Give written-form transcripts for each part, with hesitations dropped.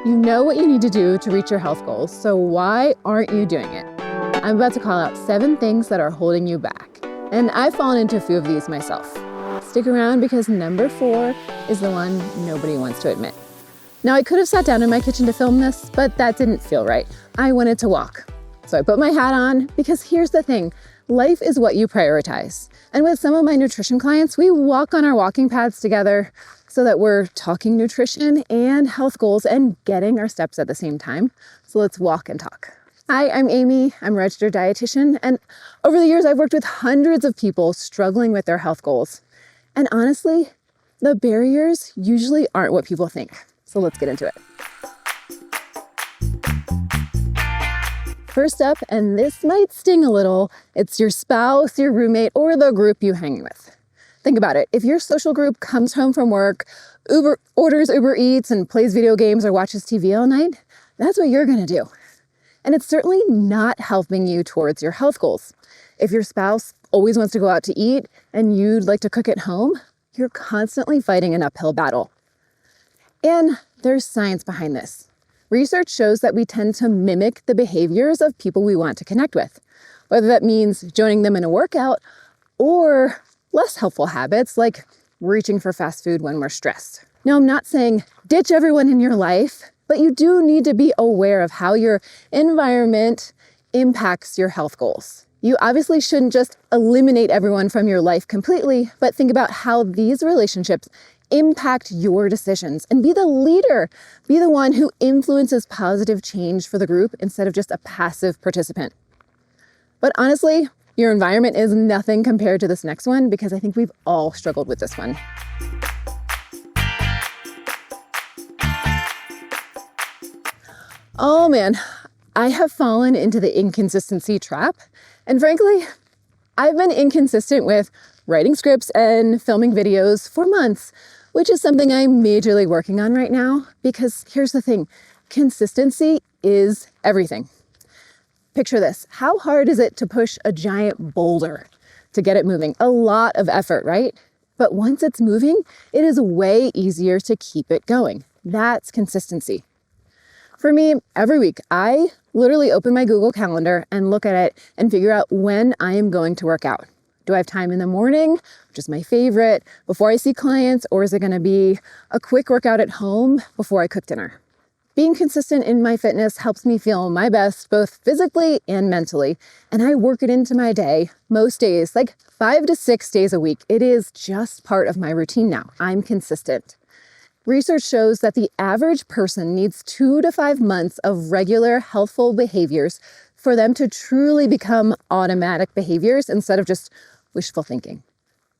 You know what you need to do to reach your health goals, so why aren't you doing it? I'm about to call out 7 things that are holding you back, and I've fallen into a few of these myself. Stick around because number 4 is the one nobody wants to admit. Now, I could have sat down in my kitchen to film this, but that didn't feel right. I wanted to walk. So I put my hat on because here's the thing. Life is what you prioritize. And with some of my nutrition clients, we walk on our walking paths together so that we're talking nutrition and health goals and getting our steps at the same time. So let's walk and talk. Hi, I'm Amy. I'm a registered dietitian. And over the years, I've worked with hundreds of people struggling with their health goals. And honestly, the barriers usually aren't what people think. So let's get into it. First up, and this might sting a little, it's your spouse, your roommate, or the group you hang with. Think about it. If your social group comes home from work, orders Uber Eats, and plays video games or watches TV all night, that's what you're going to do. And it's certainly not helping you towards your health goals. If your spouse always wants to go out to eat and you'd like to cook at home, you're constantly fighting an uphill battle. And there's science behind this. Research shows that we tend to mimic the behaviors of people we want to connect with, whether that means joining them in a workout or less helpful habits like reaching for fast food when we're stressed. Now, I'm not saying ditch everyone in your life, but you do need to be aware of how your environment impacts your health goals. You obviously shouldn't just eliminate everyone from your life completely, but think about how these relationships impact your decisions and be the leader. Be the one who influences positive change for the group instead of just a passive participant. But honestly, your environment is nothing compared to this next one because I think we've all struggled with this one. Oh man, I have fallen into the inconsistency trap. And frankly, I've been inconsistent with writing scripts and filming videos for months, which is something I'm majorly working on right now because here's the thing, consistency is everything. Picture this, how hard is it to push a giant boulder to get it moving? A lot of effort, right? But once it's moving, it is way easier to keep it going. That's consistency. For me, every week, I literally open my Google Calendar and look at it and figure out when I am going to work out. Do I have time in the morning, which is my favorite, before I see clients, or is it going to be a quick workout at home before I cook dinner? Being consistent in my fitness helps me feel my best, both physically and mentally, and I work it into my day most days, like 5 to 6 days a week. It is just part of my routine now. I'm consistent. Research shows that the average person needs 2 to 5 months of regular healthful behaviors for them to truly become automatic behaviors instead of just wishful thinking.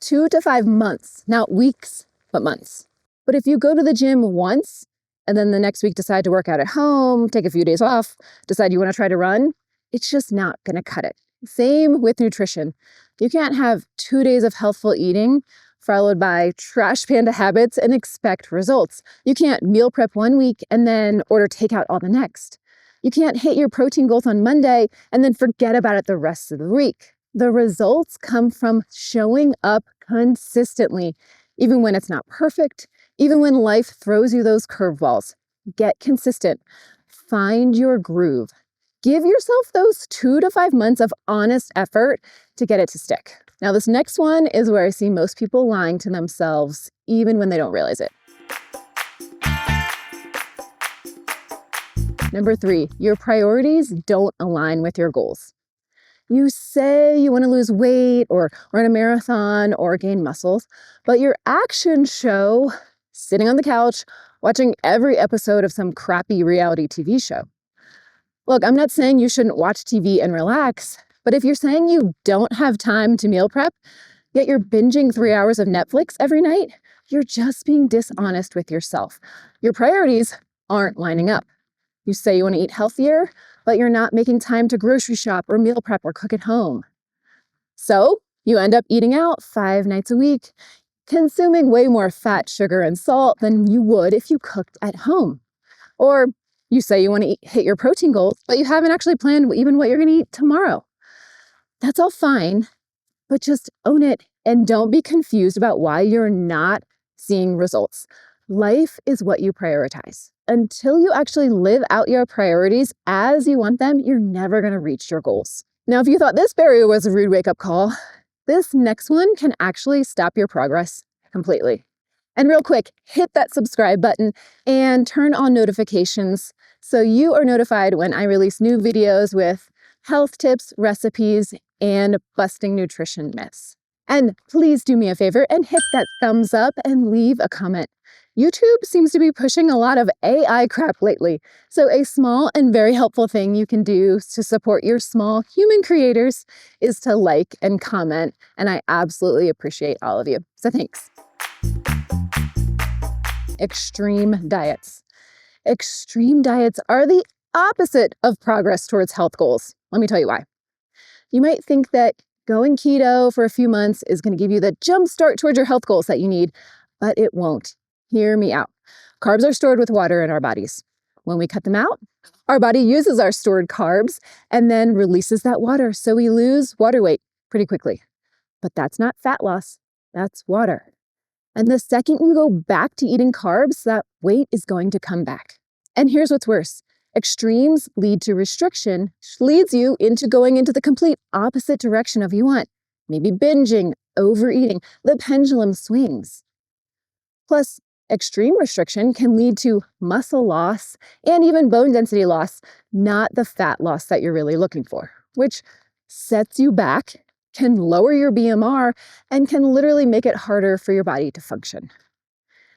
2 to 5 months, not weeks, but months. But if you go to the gym once and then the next week decide to work out at home, take a few days off, decide you want to try to run, it's just not going to cut it. Same with nutrition. You can't have 2 days of healthful eating followed by trash panda habits and expect results. You can't meal prep one week and then order takeout all the next. You can't hit your protein goals on Monday and then forget about it the rest of the week. The results come from showing up consistently, even when it's not perfect, even when life throws you those curveballs. Get consistent. Find your groove. Give yourself those 2 to 5 months of honest effort to get it to stick. Now, this next one is where I see most people lying to themselves, even when they don't realize it. Number 3, your priorities don't align with your goals. You say you want to lose weight or run a marathon or gain muscles, but your actions show sitting on the couch, watching every episode of some crappy reality TV show. Look, I'm not saying you shouldn't watch TV and relax, but if you're saying you don't have time to meal prep, yet you're binging 3 hours of Netflix every night, you're just being dishonest with yourself. Your priorities aren't lining up. You say you want to eat healthier, but you're not making time to grocery shop or meal prep or cook at home. So you end up eating out 5 nights a week, consuming way more fat, sugar, and salt than you would if you cooked at home. Or you say you want to hit your protein goals, but you haven't actually planned even what you're going to eat tomorrow. That's all fine, but just own it and don't be confused about why you're not seeing results. Life is what you prioritize. Until you actually live out your priorities as you want them, you're never going to reach your goals. Now, if you thought this barrier was a rude wake-up call, this next one can actually stop your progress completely. And real quick, hit that subscribe button and turn on notifications so you are notified when I release new videos with health tips, recipes, and busting nutrition myths. And please do me a favor and hit that thumbs up and leave a comment. YouTube seems to be pushing a lot of AI crap lately, so a small and very helpful thing you can do to support your small human creators is to like and comment, and I absolutely appreciate all of you. So thanks. Extreme diets. Extreme diets are the opposite of progress towards health goals. Let me tell you why. You might think that going keto for a few months is going to give you the jump start towards your health goals that you need, but it won't. Hear me out. Carbs are stored with water in our bodies. When we cut them out, our body uses our stored carbs and then releases that water, so we lose water weight pretty quickly. But that's not fat loss, that's water. And the second you go back to eating carbs, that weight is going to come back. And here's what's worse. Extremes lead to restriction, which leads you into going into the complete opposite direction of you want. Maybe binging, overeating, the pendulum swings. Plus, extreme restriction can lead to muscle loss and even bone density loss, not the fat loss that you're really looking for, which sets you back, can lower your BMR, and can literally make it harder for your body to function.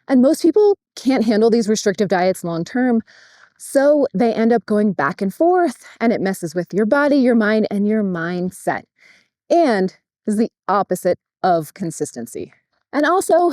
And most people can't handle these restrictive diets long term, so they end up going back and forth, and it messes with your body, your mind, and your mindset. And is the opposite of consistency. And also,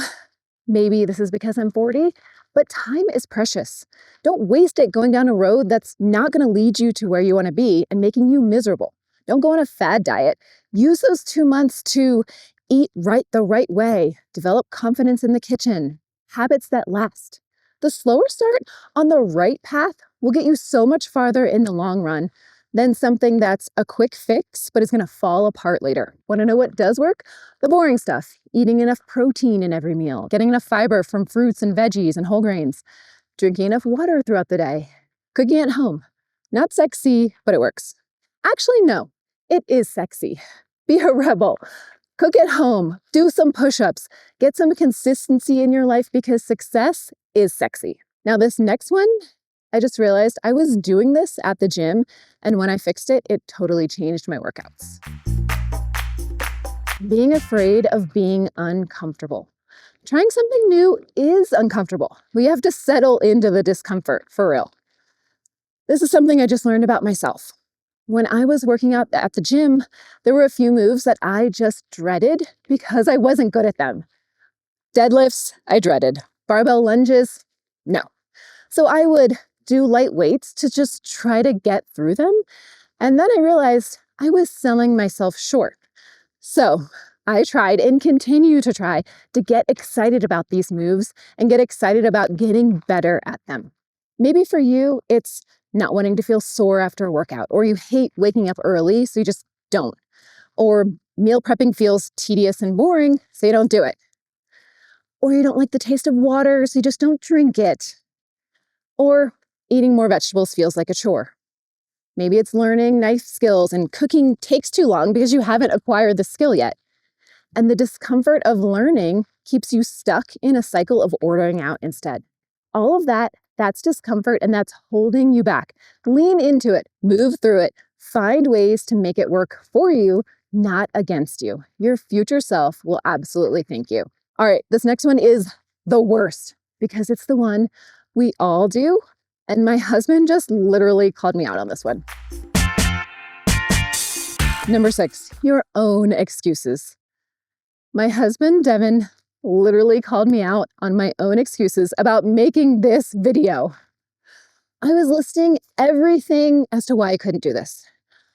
maybe this is because I'm 40, but time is precious. Don't waste it going down a road that's not going to lead you to where you want to be and making you miserable. Don't go on a fad diet. Use those 2 months to eat the right way, develop confidence in the kitchen, habits that last. The slower start on the right path will get you so much farther in the long run than something that's a quick fix but is going to fall apart later. Want to know what does work? The boring stuff. Eating enough protein in every meal, getting enough fiber from fruits and veggies and whole grains, drinking enough water throughout the day, cooking at home. Not sexy, but it works. Actually, no, it is sexy. Be a rebel. Cook at home, do some push-ups, get some consistency in your life because success is sexy. Now this next one, I just realized I was doing this at the gym, and when I fixed it, it totally changed my workouts. Being afraid of being uncomfortable. Trying something new is uncomfortable. We have to settle into the discomfort, for real. This is something I just learned about myself. When I was working out at the gym, there were a few moves that I just dreaded because I wasn't good at them. Deadlifts, I dreaded. Barbell lunges, no. So I would do light weights to just try to get through them. And then I realized I was selling myself short. So I tried and continue to try to get excited about these moves and get excited about getting better at them. Maybe for you, it's not wanting to feel sore after a workout, or you hate waking up early, so you just don't. Or meal prepping feels tedious and boring, so you don't do it. Or you don't like the taste of water, so you just don't drink it. Or eating more vegetables feels like a chore. Maybe it's learning knife skills and cooking takes too long because you haven't acquired the skill yet. And the discomfort of learning keeps you stuck in a cycle of ordering out instead. All of that's discomfort, and that's holding you back. Lean into it, move through it, find ways to make it work for you, not against you. Your future self will absolutely thank you. All right, this next one is the worst because it's the one we all do. And my husband just literally called me out on this one. Number 6, your own excuses. My husband, Devin, literally called me out on my own excuses about making this video. I was listing everything as to why I couldn't do this.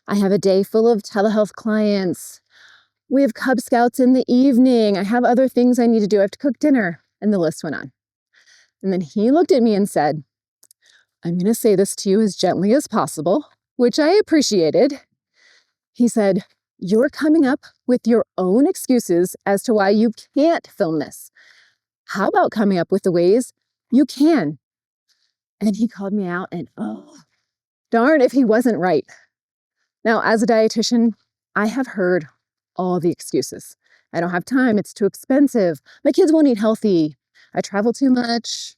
I have a day full of telehealth clients. We have Cub Scouts in the evening. I have other things I need to do. I have to cook dinner. And the list went on. And then he looked at me and said, I'm going to say this to you as gently as possible, which I appreciated. He said, you're coming up with your own excuses as to why you can't film this. How about coming up with the ways You can. And he called me out, and oh, darn if he wasn't right. Now, as a dietitian, I have heard all the excuses. I don't have time. It's too expensive. My kids won't eat healthy. I travel too much.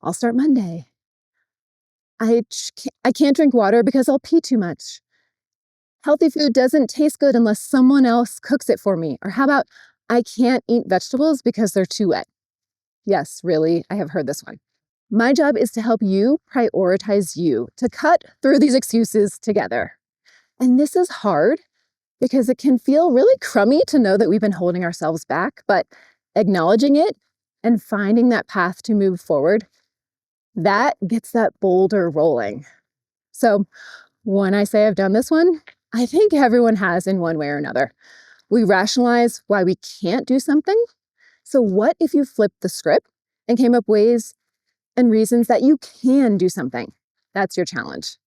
I'll start Monday. I can't drink water because I'll pee too much. Healthy food doesn't taste good unless someone else cooks it for me. Or how about I can't eat vegetables because they're too wet? Yes, really, I have heard this one. My job is to help you prioritize you, to cut through these excuses together. And this is hard because it can feel really crummy to know that we've been holding ourselves back, but acknowledging it and finding that path to move forward, that gets that boulder rolling. So when I say I've done this one, I think everyone has in one way or another. We rationalize why we can't do something. So what if you flipped the script and came up ways and reasons that you can do something? That's your challenge.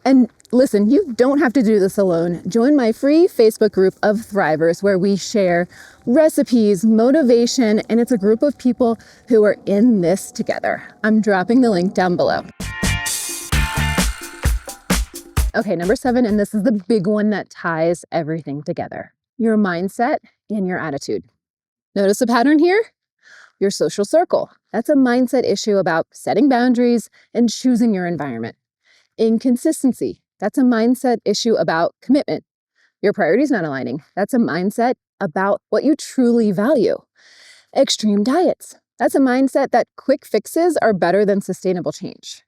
And listen, you don't have to do this alone. Join my free Facebook group of Thrivers where we share recipes, motivation, and it's a group of people who are in this together. I'm dropping the link down below. Okay, number 7, and this is the big one that ties everything together. Your mindset and your attitude. Notice a pattern here? Your social circle. That's a mindset issue about setting boundaries and choosing your environment. Inconsistency. That's a mindset issue about commitment. Your priorities not aligning. That's a mindset about what you truly value. Extreme diets. That's a mindset that quick fixes are better than sustainable change.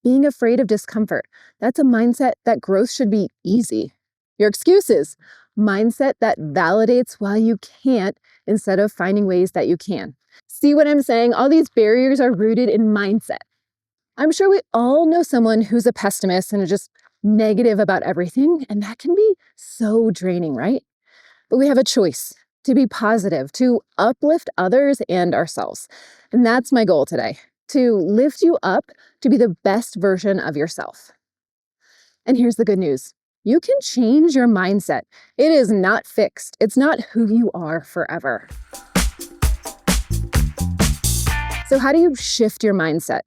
Being afraid of discomfort. That's a mindset that growth should be easy. Your excuses. Mindset that validates why you can't instead of finding ways that you can. See what I'm saying? All these barriers are rooted in mindset. I'm sure we all know someone who's a pessimist and is just negative about everything, and that can be so draining, right? But we have a choice to be positive, to uplift others and ourselves. And that's my goal today, to lift you up to be the best version of yourself. And here's the good news. You can change your mindset. It is not fixed. It's not who you are forever. So how do you shift your mindset?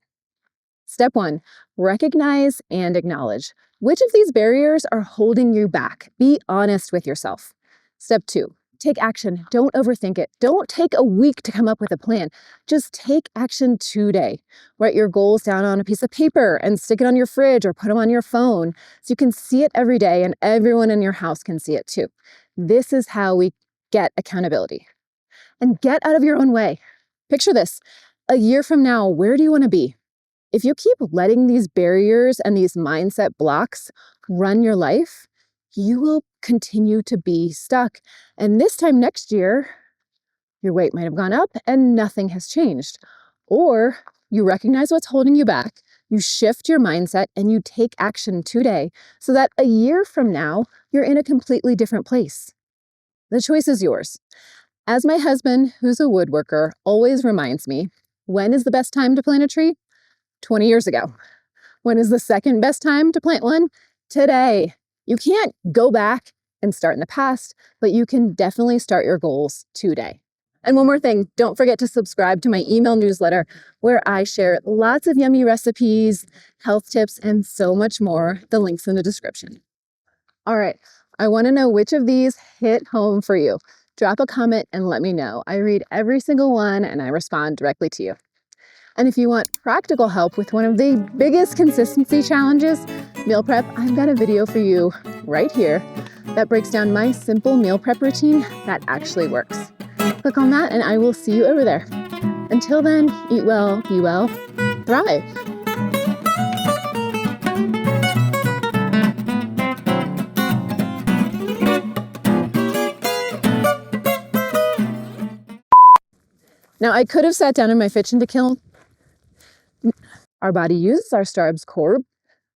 Step 1, recognize and acknowledge. Which of these barriers are holding you back? Be honest with yourself. Step 2, take action. Don't overthink it. Don't take a week to come up with a plan. Just take action today. Write your goals down on a piece of paper and stick it on your fridge or put them on your phone so you can see it every day and everyone in your house can see it too. This is how we get accountability. And get out of your own way. Picture this. A year from now, where do you want to be? If you keep letting these barriers and these mindset blocks run your life, you will continue to be stuck. And this time next year, your weight might have gone up and nothing has changed. Or you recognize what's holding you back, you shift your mindset and you take action today so that a year from now, you're in a completely different place. The choice is yours. As my husband, who's a woodworker, always reminds me, when is the best time to plant a tree? 20 years ago. When is the second best time to plant one? Today. You can't go back and start in the past, but you can definitely start your goals today. And one more thing, don't forget to subscribe to my email newsletter where I share lots of yummy recipes, health tips, and so much more. The link's in the description. All right, I want to know which of these hit home for you. Drop a comment and let me know. I read every single one and I respond directly to you. And if you want practical help with one of the biggest consistency challenges, meal prep, I've got a video for you right here that breaks down my simple meal prep routine that actually works. Click on that and I will see you over there. Until then, eat well, be well, thrive. Now, I could have sat down in my kitchen to kill. Our body uses our starch core